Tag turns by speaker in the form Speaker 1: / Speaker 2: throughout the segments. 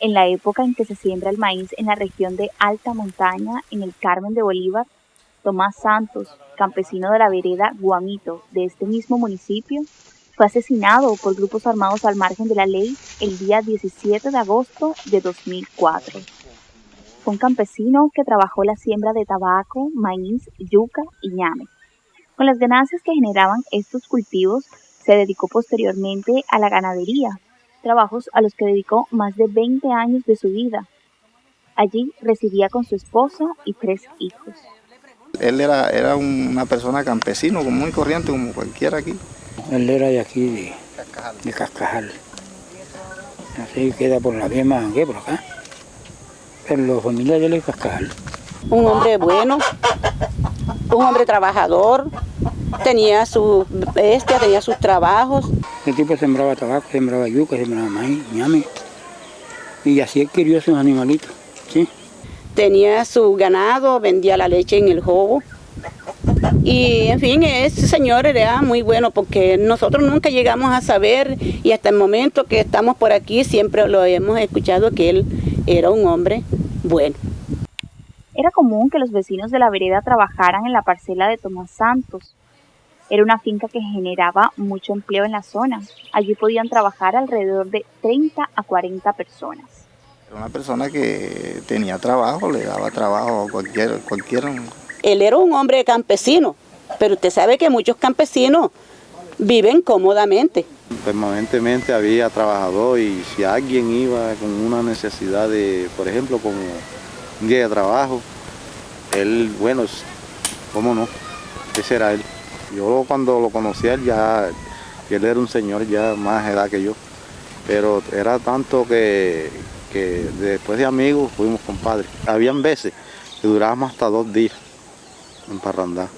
Speaker 1: En la época en que se siembra el maíz en la región de alta montaña, en el Carmen de Bolívar, Tomás Santos, campesino de la vereda Guamito de este mismo municipio, fue asesinado por grupos armados al margen de la ley el día 17 de agosto de 2004. Fue un campesino que trabajó la siembra de tabaco, maíz, yuca y ñame. Con las ganancias que generaban estos cultivos, se dedicó posteriormente a la ganadería, trabajos a los que dedicó más de 20 años de su vida. Allí residía con su esposa y 3 hijos.
Speaker 2: Él era una persona campesino, común y corriente, como cualquiera aquí.
Speaker 3: Él era de aquí, de Cascajal. Así queda por la misma que por acá. Pero la familia de él es Cascajal.
Speaker 4: Un hombre bueno, un hombre trabajador, tenía su bestia, tenía sus trabajos.
Speaker 3: El tipo sembraba tabaco, sembraba yuca, sembraba maíz, ñame. Y así adquirió sus animalitos, ¿sí?
Speaker 4: Tenía su ganado, vendía la leche en el jobo. Y en fin, ese señor era muy bueno porque nosotros nunca llegamos a saber y hasta el momento que estamos por aquí siempre lo hemos escuchado que él era un hombre bueno.
Speaker 1: Era común que los vecinos de la vereda trabajaran en la parcela de Tomás Santos. Era una finca que generaba mucho empleo en la zona. Allí podían trabajar alrededor de 30 a 40 personas.
Speaker 2: Era una persona que tenía trabajo, le daba trabajo a cualquiera.
Speaker 4: Él era un hombre campesino, pero usted sabe que muchos campesinos viven cómodamente.
Speaker 5: Permanentemente había trabajador y si alguien iba con una necesidad de, por ejemplo, como un día de trabajo, él, bueno, ¿cómo no? Ese era él. Yo cuando lo conocí él él era un señor ya más edad que yo, pero era tanto que después de amigos fuimos compadres. Habían veces que durábamos hasta 2 días en parrandá.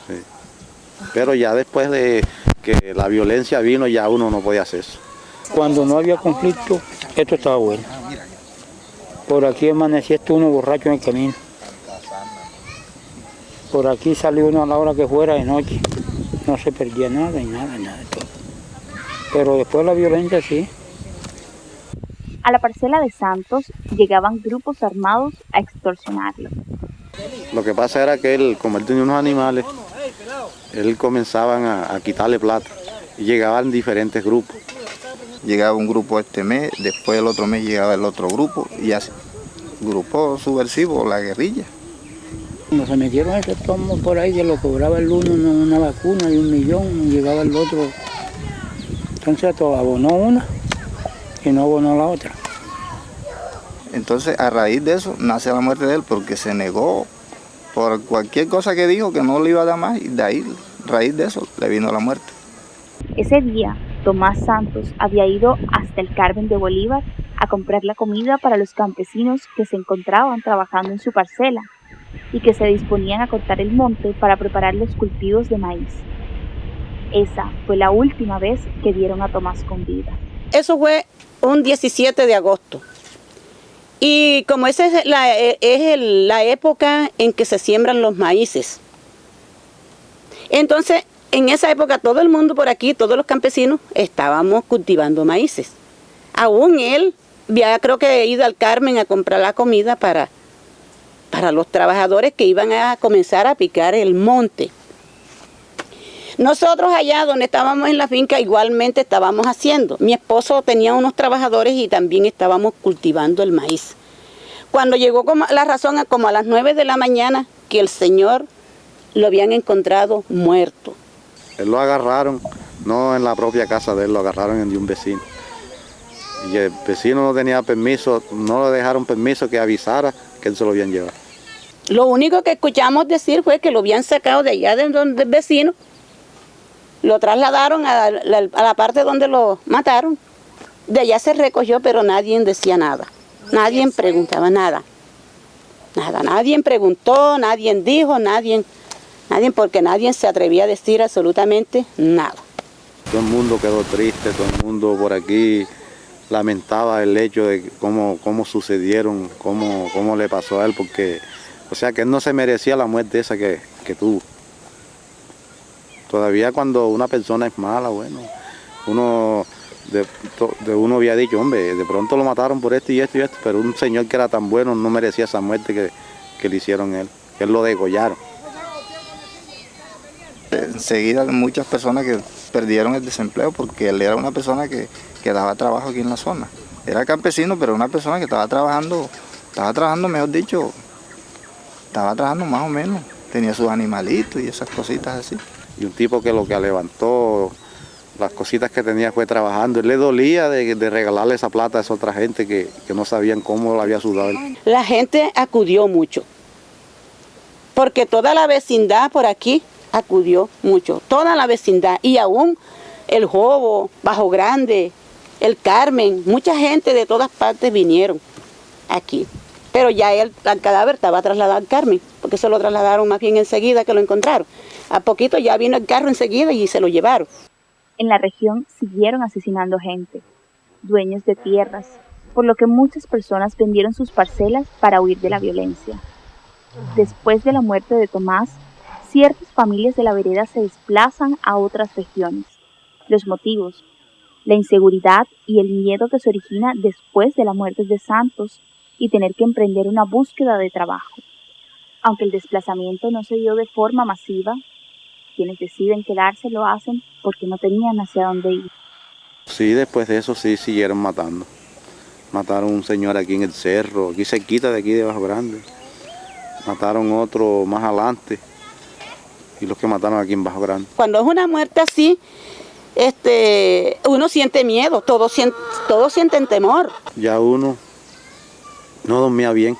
Speaker 5: Sí. Pero ya después de que la violencia vino, ya uno no podía hacer eso.
Speaker 3: Cuando no había conflicto, esto estaba bueno. Por aquí amanecía uno borracho en el camino. Por aquí salió uno a la hora que fuera de noche. No se perdía nada y nada de todo. Pero después la violencia sí.
Speaker 1: A la parcela de Santos llegaban grupos armados a extorsionarlo.
Speaker 5: Lo que pasa era que él, como él tenía unos animales, él comenzaban a quitarle plata y llegaban diferentes grupos.
Speaker 2: Llegaba un grupo este mes, después el otro mes llegaba el otro grupo y así. Grupo subversivo, la guerrilla.
Speaker 3: Cuando se metieron ese tomo por ahí, que lo cobraba el uno una vacuna de 1 millón, y llegaba el otro. Entonces todo abonó una y no abonó la otra.
Speaker 2: Entonces a raíz de eso nace la muerte de él porque se negó por cualquier cosa que dijo que no le iba a dar más y de ahí, a raíz de eso, le vino la muerte.
Speaker 1: Ese día, Tomás Santos había ido hasta el Carmen de Bolívar a comprar la comida para los campesinos que se encontraban trabajando en su parcela y que se disponían a cortar el monte para preparar los cultivos de maíz. Esa fue la última vez que vieron a Tomás con vida.
Speaker 4: Eso fue un 17 de agosto. Y como esa es la época en que se siembran los maíces. Entonces, en esa época todo el mundo por aquí, todos los campesinos, estábamos cultivando maíces. Aún él ya creo que ido al Carmen a comprar la comida para los trabajadores que iban a comenzar a picar el monte. Nosotros allá donde estábamos en la finca igualmente estábamos haciendo. Mi esposo tenía unos trabajadores y también estábamos cultivando el maíz. Cuando llegó la razón como a las 9 de la mañana que el señor lo habían encontrado muerto.
Speaker 5: Él lo agarraron, no en la propia casa de él, lo agarraron en de un vecino. Y el vecino no tenía permiso, no le dejaron permiso que avisara que él se lo habían llevado.
Speaker 4: Lo único que escuchamos decir fue que lo habían sacado de allá del vecino, lo trasladaron a la parte donde lo mataron. De allá se recogió, pero nadie decía nada. Nadie preguntaba nada. Nada, nadie preguntó, nadie dijo, nadie, porque nadie se atrevía a decir absolutamente nada.
Speaker 5: Todo el mundo quedó triste, todo el mundo por aquí lamentaba el hecho de cómo sucedieron, cómo le pasó a él, porque, o sea, que él no se merecía la muerte esa que tuvo. Todavía cuando una persona es mala, bueno, uno de uno había dicho, hombre, de pronto lo mataron por esto y esto y esto, pero un señor que era tan bueno no merecía esa muerte que le hicieron a él, que él lo degollaron.
Speaker 2: Enseguida muchas personas que perdieron el desempleo porque él era una persona que daba trabajo aquí en la zona. Era campesino, pero una persona que estaba trabajando, mejor dicho, estaba trabajando más o menos. Tenía sus animalitos y esas cositas así.
Speaker 5: Y un tipo que lo que levantó las cositas que tenía fue trabajando. Él le dolía de regalarle esa plata a esa otra gente que no sabían cómo la había sudado él.
Speaker 4: La gente acudió mucho, porque toda la vecindad por aquí acudió mucho, toda la vecindad, y aún el Jobo, Bajo Grande, el Carmen, mucha gente de todas partes vinieron aquí. Pero ya el cadáver estaba trasladado al Carmen, porque se lo trasladaron más bien enseguida que lo encontraron. A poquito ya vino el carro enseguida y se lo llevaron.
Speaker 1: En la región siguieron asesinando gente, dueños de tierras, por lo que muchas personas vendieron sus parcelas para huir de la violencia. Después de la muerte de Tomás, ciertas familias de la vereda se desplazan a otras regiones. Los motivos: la inseguridad y el miedo que se origina después de la muerte de Santos y tener que emprender una búsqueda de trabajo. Aunque el desplazamiento no se dio de forma masiva, quienes deciden quedarse lo hacen porque no tenían hacia dónde ir.
Speaker 5: Sí, después de eso sí siguieron matando. Mataron a un señor aquí en el cerro, aquí cerquita de aquí de Bajo Grande. Mataron otro más adelante y los que mataron aquí en Bajo Grande.
Speaker 4: Cuando es una muerte así, uno siente miedo, todos sienten temor.
Speaker 5: Ya uno no dormía bien,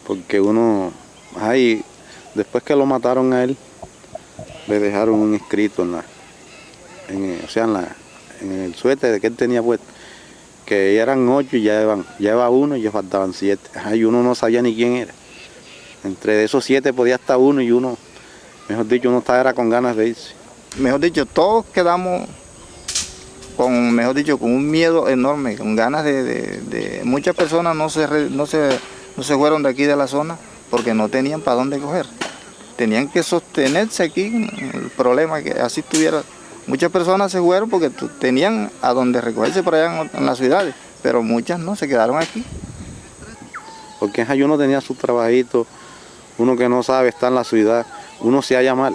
Speaker 5: porque uno, después que lo mataron a él, le dejaron un escrito en el suéter que él tenía puesto, que eran 8 y ya iba 1 y ya faltaban 7. Y uno no sabía ni quién era. Entre esos 7 podía estar uno y uno, mejor dicho, uno estaba con ganas de irse.
Speaker 2: Mejor dicho, todos quedamos con un miedo enorme, con ganas de muchas personas no se fueron de aquí de la zona porque no tenían para dónde coger. Tenían que sostenerse aquí, el problema que así estuviera. Muchas personas se fueron porque tenían a dónde recogerse por allá en las ciudades, pero muchas no, se quedaron aquí.
Speaker 5: Porque uno tenía su trabajito, uno que no sabe estar en la ciudad, uno se halla mal.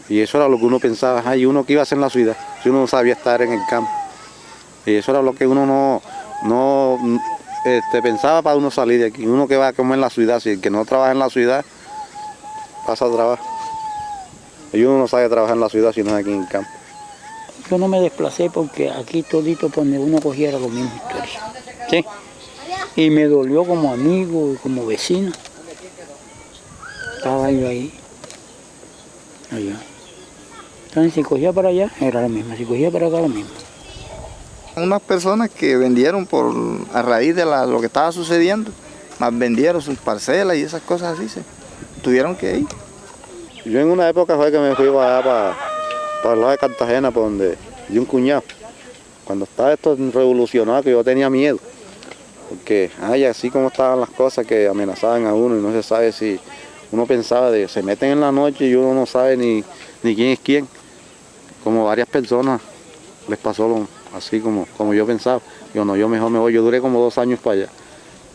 Speaker 5: Y eso era lo que uno pensaba, y uno que iba a hacer en la ciudad, si uno no sabía estar en el campo. Y eso era lo que uno no pensaba para uno salir de aquí. Uno que va a comer en la ciudad, si el que no trabaja en la ciudad, pasa a trabajar. Y uno no sabe trabajar en la ciudad si no es aquí en el campo.
Speaker 3: Yo no me desplacé porque aquí todito donde uno cogiera lo mismo historia. ¿Sí? Y me dolió como amigo y como vecino. Estaba yo ahí. Allá. Entonces si cogía para allá era lo mismo, si cogía para acá lo mismo.
Speaker 2: Unas personas que vendieron a raíz de lo que estaba sucediendo, más vendieron sus parcelas y esas cosas así, tuvieron que ir.
Speaker 5: Yo en una época fue que me fui para el lado de Cartagena, por donde di un cuñado. Cuando estaba esto revolucionado, que yo tenía miedo. Porque así como estaban las cosas que amenazaban a uno y no se sabe si uno pensaba se meten en la noche y uno no sabe ni quién es quién. Como varias personas les pasó así como yo pensaba. Yo mejor me voy, yo duré como 2 años para allá.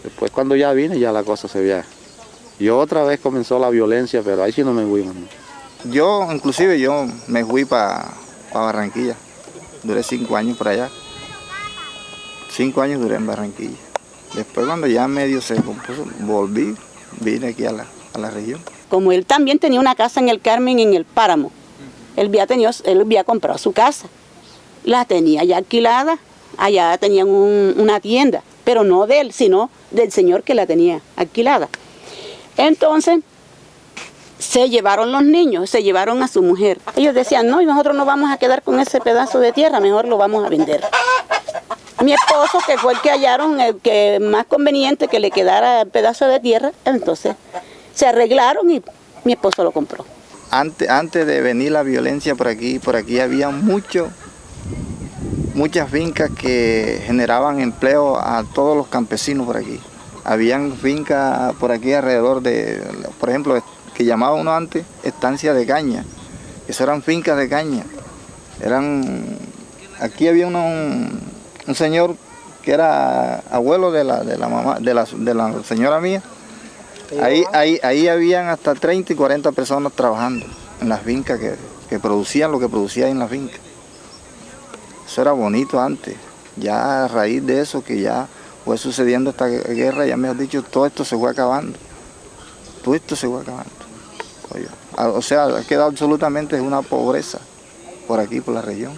Speaker 5: Después cuando ya vine ya la cosa se veía. Y otra vez comenzó la violencia, pero ahí sí no me fui.
Speaker 2: Yo me fui para Barranquilla. Duré 5 años por allá. 5 años duré en Barranquilla. Después cuando ya medio se compuso, vine aquí a la región.
Speaker 4: Como él también tenía una casa en el Carmen, en el Páramo, él había comprado su casa. La tenía ya alquilada, allá tenían una tienda, pero no de él, sino del señor que la tenía alquilada. Entonces, se llevaron los niños, se llevaron a su mujer. Ellos decían, no, y nosotros no vamos a quedar con ese pedazo de tierra, mejor lo vamos a vender. Mi esposo, que fue el que hallaron, el que más conveniente que le quedara el pedazo de tierra, entonces se arreglaron y mi esposo lo compró.
Speaker 2: Antes de venir la violencia por aquí había muchas fincas que generaban empleo a todos los campesinos por aquí. Habían fincas por aquí alrededor por ejemplo, que llamaba uno antes estancia de caña. Eso eran fincas de caña. Eran aquí había un señor que era abuelo de la mamá, de la señora mía. Ahí habían hasta 30 y 40 personas trabajando en las fincas que producían lo que producía en las fincas. Eso era bonito antes. Ya a raíz de eso que ya fue sucediendo esta guerra, ya mejor dicho, todo esto se fue acabando. Todo esto se fue acabando. Oye, o sea, ha quedado absolutamente una pobreza por aquí, por la región.